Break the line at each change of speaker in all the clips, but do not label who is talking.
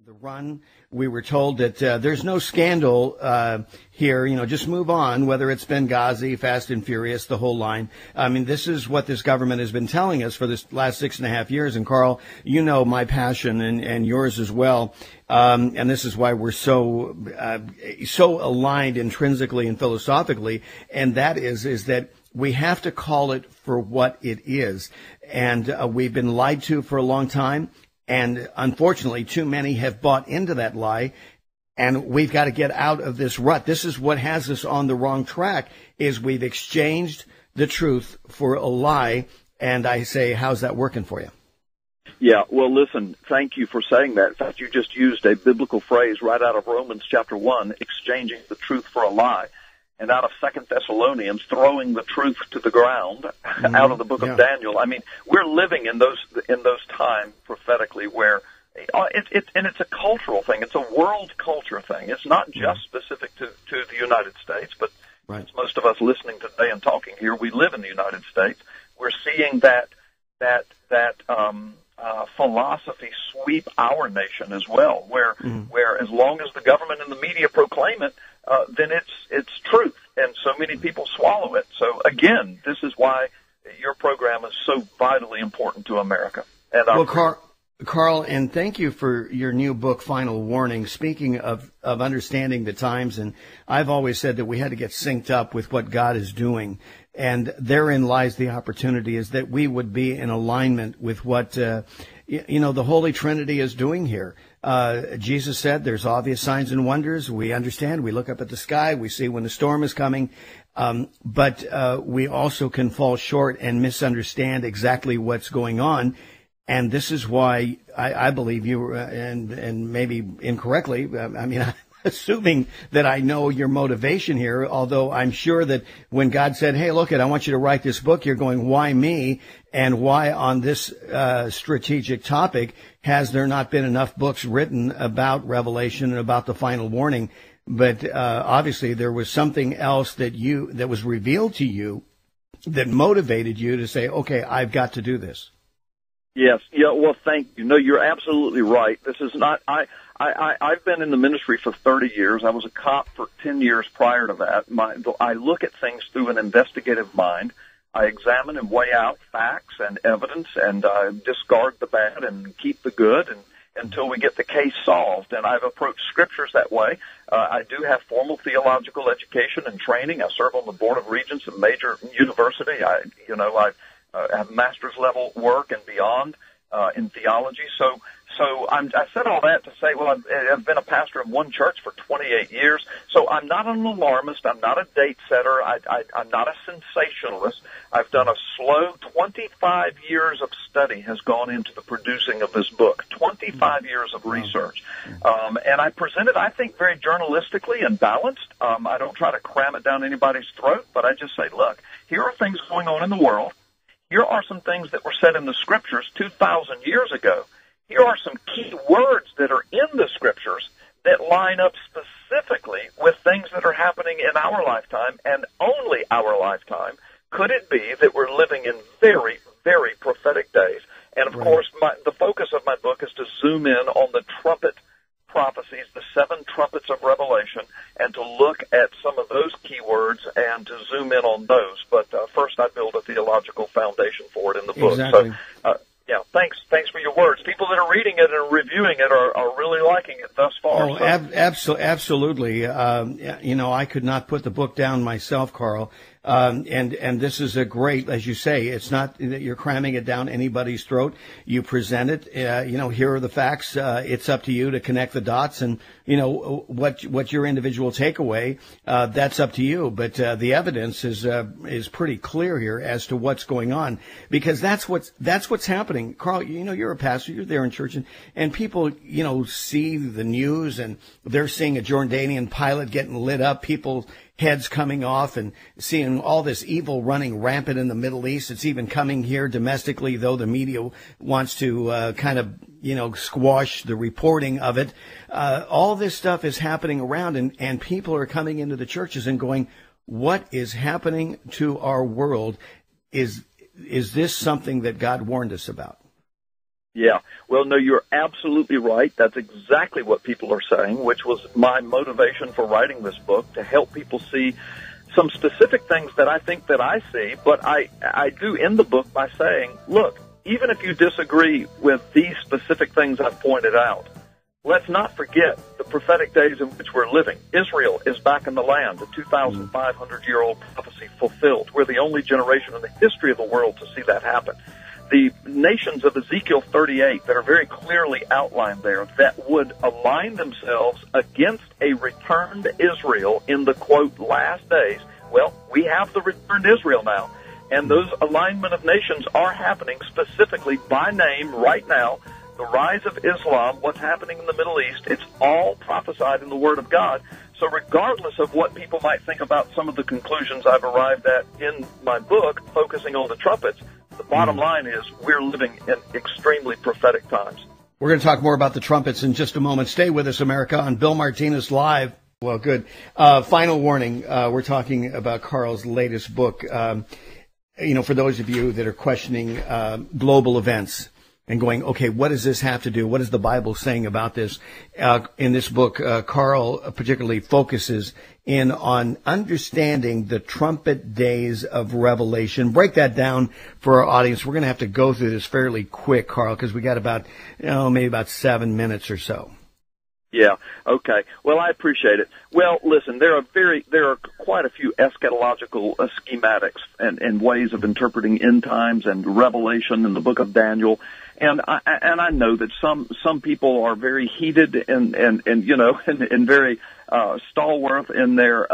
the run. We were told that there's no scandal here, just move on, whether it's Benghazi, Fast and Furious, the whole line. I mean, this is what this government has been telling us for this last 6.5 years. And Carl, you know my passion and yours as well. And this is why we're so aligned intrinsically and philosophically. And that is that we have to call it for what it is. And we've been lied to for a long time. And unfortunately, too many have bought into that lie, and we've got to get out of this rut. This is what has us on the wrong track, is we've exchanged the truth for a lie. And I say, how's that working for you?
Yeah, well, listen, thank you for saying that. In fact, you just used a biblical phrase right out of Romans chapter 1, exchanging the truth for a lie, and out of 2 Thessalonians, throwing the truth to the ground, out of the book of Daniel. I mean, we're living in those times prophetically where it's a cultural thing. It's a world culture thing. It's not just specific to the United States, but as most of us listening today and talking here, we live in the United States. We're seeing that philosophy sweep our nation as well, where as long as the government and the media proclaim it, then it's truth, and so many people swallow it. So again, this is why your program is so vitally important to America. And
Carl, and thank you for your new book, Final Warning. Speaking of understanding the times, and I've always said that we had to get synced up with what God is doing. And therein lies the opportunity, is that we would be in alignment with what, the Holy Trinity is doing here. Jesus said there's obvious signs and wonders. We understand. We look up at the sky. We see when the storm is coming. But we also can fall short and misunderstand exactly what's going on. And this is why I believe you, and maybe incorrectly, assuming that I know your motivation here, although I'm sure that when God said, hey, look, I want you to write this book, you're going, why me? And why on this strategic topic has there not been enough books written about Revelation and about the final warning? But obviously there was something else that was revealed to you that motivated you to say, okay, I've got to do this.
Yes. Yeah. Well, thank you. No, you're absolutely right. This is not, I've been in the ministry for 30 years. I was a cop for 10 years prior to that. I look at things through an investigative mind. I examine and weigh out facts and evidence, and discard the bad and keep the good, and until we get the case solved. And I've approached scriptures that way. I do have formal theological education and training. I serve on the board of regents of major university. I have master's level work and beyond in theology. So I said all that to say, well, I've been a pastor of one church for 28 years. So I'm not an alarmist. I'm not a date setter. I'm not a sensationalist. I've done a slow 25 years of study has gone into the producing of this book, 25 years of research. And I present it, I think, very journalistically and balanced. I don't try to cram it down anybody's throat, but I just say, look, here are things going on in the world. Here are some things that were said in the scriptures 2,000 years ago. Here are some key words that are in the scriptures that line up specifically with things that are happening in our lifetime and only our lifetime. Could it be that we're living in very, very prophetic days? And, of course, the focus of my book is to zoom in on the trumpet prophecies, the 7 trumpets of Revelation, and to look at some of those keywords and to zoom in on those. But first I build a theological foundation for it in the book.
Exactly.
So, thanks for your words. People that are reading it and reviewing it are really liking it thus far.
Oh, absolutely. I could not put the book down myself, Carl. And this is a great, as you say, it's not that you're cramming it down anybody's throat. You present it, here are the facts. It's up to you to connect the dots, and, what your individual takeaway, that's up to you. But, the evidence is pretty clear here as to what's going on, because that's what's happening. Carl, you're a pastor, you're there in church, and people, see the news, and they're seeing a Jordanian pilot getting lit up, people heads coming off, and seeing all this evil running rampant in the Middle East. It's even coming here domestically, though the media wants to squash the reporting of it. All this stuff is happening around, and people are coming into the churches and going, what is happening to our world? Is this something that God warned us about?
Yeah. Well, no, you're absolutely right. That's exactly what people are saying, which was my motivation for writing this book, to help people see some specific things that I think that I see. But I do end the book by saying, look, even if you disagree with these specific things I've pointed out, let's not forget the prophetic days in which we're living. Israel is back in the land, the 2,500-year-old prophecy fulfilled. We're the only generation in the history of the world to see that happen. The nations of Ezekiel 38 that are very clearly outlined there that would align themselves against a returned Israel in the, quote, last days. Well, we have the returned Israel now. And those alignment of nations are happening specifically by name right now. The rise of Islam, what's happening in the Middle East, it's all prophesied in the Word of God. So regardless of what people might think about some of the conclusions I've arrived at in my book, focusing on the trumpets, the bottom line is we're living in extremely prophetic times.
We're going to talk more about the trumpets in just a moment. Stay with us, America, on Bill Martinez Live. Well, good. Final warning. We're talking about Carl's latest book. For those of you that are questioning global events and going, okay, what does this have to do? What is the Bible saying about this? In this book, Carl particularly focuses in on understanding the trumpet days of Revelation. Break that down for our audience. We're going to have to go through this fairly quick, Carl, because we got about, maybe about 7 minutes or so.
Yeah. Okay. Well, I appreciate it. Well, listen, there are quite a few eschatological schematics and ways of interpreting end times and Revelation in the book of Daniel. And I know that some people are very heated and very stalwart in their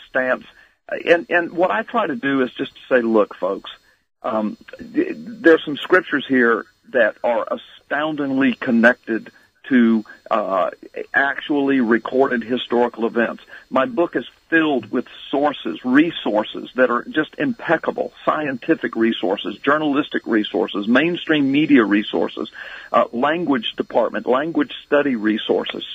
stance. And what I try to do is just to say, look, folks, there's some scriptures here that are astoundingly connected to actually recorded historical events. My book is filled with resources that are just impeccable, scientific resources, journalistic resources, mainstream media resources, language department, language study resources,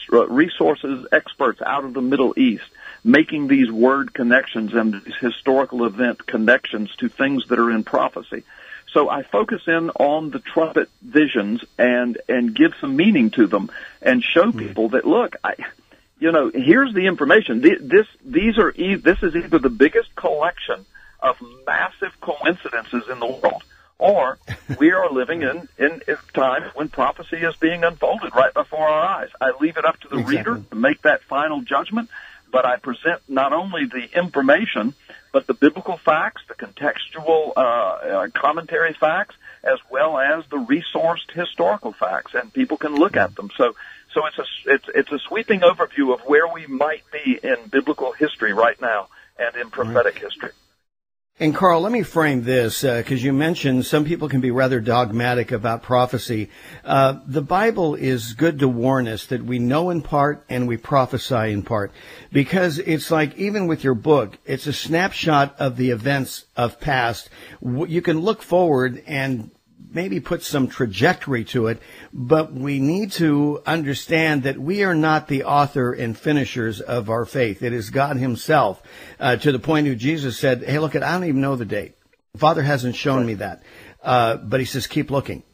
experts out of the Middle East, making these word connections and these historical event connections to things that are in prophecy. So I focus in on the trumpet visions and give some meaning to them and show people that, look, here's the information. This is either the biggest collection of massive coincidences in the world, or we are living in a time when prophecy is being unfolded right before our eyes. I leave it up to the reader to make that final judgment, but I present not only the information, but the biblical facts, the contextual commentary facts, as well as the resourced historical facts, and people can look at them. So it's a sweeping overview of where we might be in biblical history right now and in prophetic history.
And Carl, let me frame this, because you mentioned some people can be rather dogmatic about prophecy. The Bible is good to warn us that we know in part and we prophesy in part, because it's like, even with your book, it's a snapshot of the events of past. You can look forward and maybe put some trajectory to it, but we need to understand that we are not the author and finishers of our faith. It is God himself, to the point who Jesus said, hey, look, I don't even know the date. The Father hasn't shown me that. But he says, keep looking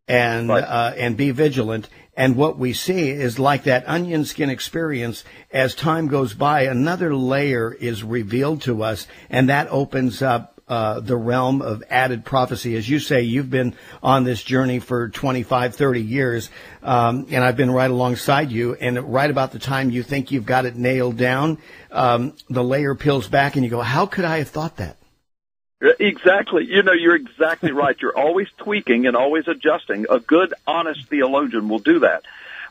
and be vigilant. And what we see is like that onion skin experience. As time goes by, another layer is revealed to us, and that opens up the realm of added prophecy. As you say, you've been on this journey for 25, 30 years, and I've been right alongside you. And right about the time you think you've got it nailed down, the layer peels back and you go, how could I have thought that?
Exactly. You're exactly right. You're always tweaking and always adjusting. A good, honest theologian will do that.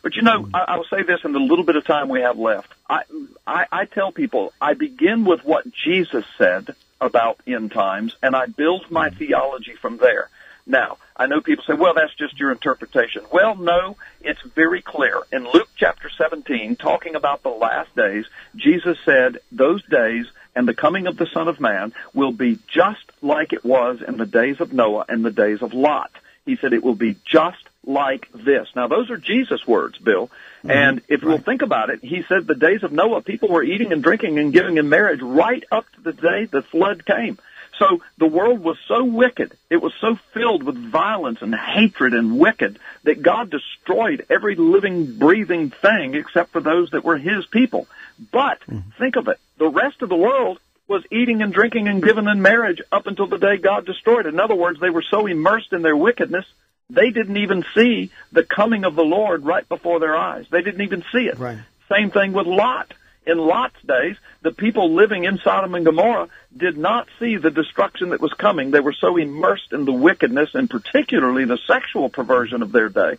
But I will say this in the little bit of time we have left. I tell people, I begin with what Jesus said about end times, and I build my theology from there. Now, I know people say, well, that's just your interpretation. Well, no, it's very clear. In Luke chapter 17, talking about the last days, Jesus said, those days and the coming of the Son of Man will be just like it was in the days of Noah and the days of Lot. He said it will be just like this. Now, those are Jesus' words, Bill. And if we'll think about it, he said the days of Noah, people were eating and drinking and giving in marriage right up to the day the flood came. So the world was so wicked, it was so filled with violence and hatred and wicked, that God destroyed every living, breathing thing except for those that were his people. But think of it, the rest of the world was eating and drinking and giving in marriage up until the day God destroyed it. In other words, they were so immersed in their wickedness, they didn't even see the coming of the Lord right before their eyes. They didn't even see it.
Right.
Same thing with Lot. In Lot's days, the people living in Sodom and Gomorrah did not see the destruction that was coming. They were so immersed in the wickedness and particularly the sexual perversion of their day.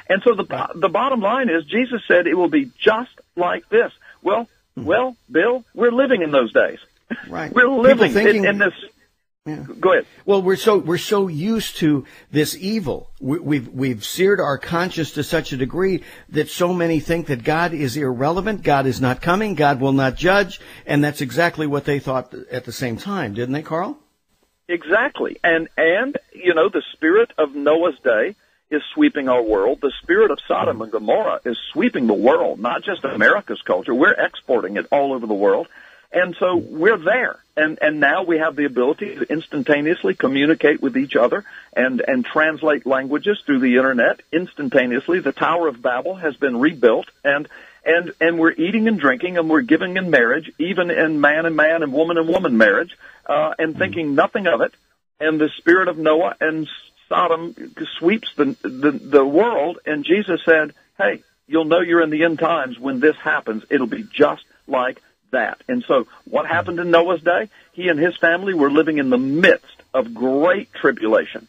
And so the bottom line is Jesus said it will be just like this. Well, Bill, we're living in those days.
Right.
We're living in this.
Yeah.
Go ahead.
Well, we're so used to this evil. We've seared our conscience to such a degree that so many think that God is irrelevant, God is not coming, God will not judge, and that's exactly what they thought at the same time, didn't they, Carl?
Exactly. And you know, the spirit of Noah's day is sweeping our world. The spirit of Sodom and Gomorrah is sweeping the world, not just America's culture. We're exporting it all over the world. And so we're there. And now we have the ability to instantaneously communicate with each other and translate languages through the internet instantaneously. The Tower of Babel has been rebuilt, and we're eating and drinking, and we're giving in marriage, even in man and woman marriage, and thinking nothing of it. And the spirit of Noah and Sodom sweeps the world, and Jesus said, hey, you'll know you're in the end times when this happens. It'll be just like that. And so what happened in Noah's day? He and his family were living in the midst of great tribulation.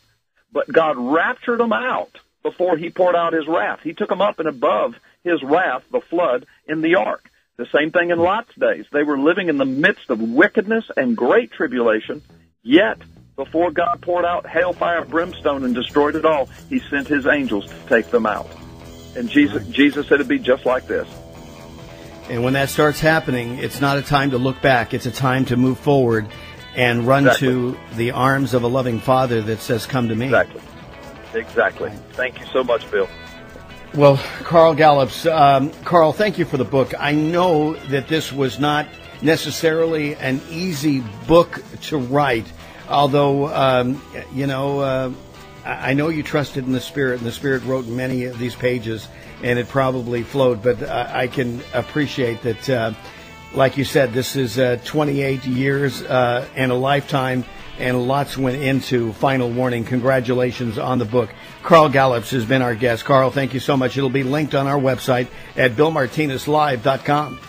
But God raptured them out before he poured out his wrath. He took them up and above his wrath, the flood, in the ark. The same thing in Lot's days. They were living in the midst of wickedness and great tribulation, yet before God poured out hailfire, brimstone, and destroyed it all, he sent his angels to take them out. And Jesus said it'd be just like this.
And when that starts happening, it's not a time to look back. It's a time to move forward and run to the arms of a loving Father that says, come to me.
Exactly. Thank you so much, Bill.
Well, Carl Gallups, Carl, thank you for the book. I know that this was not necessarily an easy book to write, although, I know you trusted in the Spirit, and the Spirit wrote many of these pages, and it probably flowed, but I can appreciate that, like you said, this is 28 years and a lifetime, and lots went into Final Warning. Congratulations on the book. Carl Gallups has been our guest. Carl, thank you so much. It'll be linked on our website at BillMartinezLive.com.